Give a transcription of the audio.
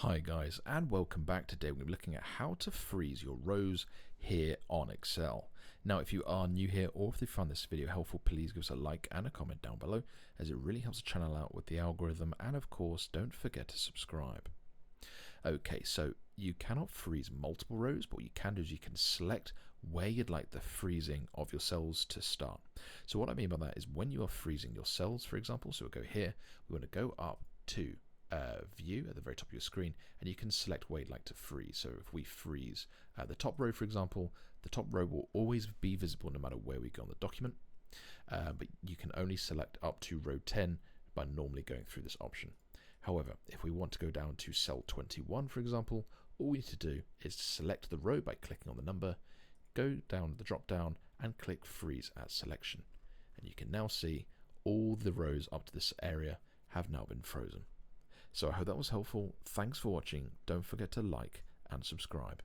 Hi guys, and welcome back. Today we're going to be looking at how to freeze your rows here on Excel. Now if you are new here or if you found this video helpful, please give us a like and a comment down below, as it really helps the channel out with the algorithm, and of course don't forget to subscribe. Okay, so you cannot freeze multiple rows, but what you can do is you can select where you'd like the freezing of your cells to start. So what I mean by that is when you are freezing your cells, for example, so we'll go here, we want to go up to view at the very top of your screen, and you can select where you'd like to freeze. So if we freeze the top row, for example, the top row will always be visible no matter where we go on the document, but you can only select up to row 10 by normally going through this option. However, if we want to go down to cell 21, for example, all we need to do is select the row by clicking on the number, go down the drop down and click freeze at selection, and you can now see all the rows up to this area have now been frozen. So I hope that was helpful. Thanks for watching. Don't forget to like and subscribe.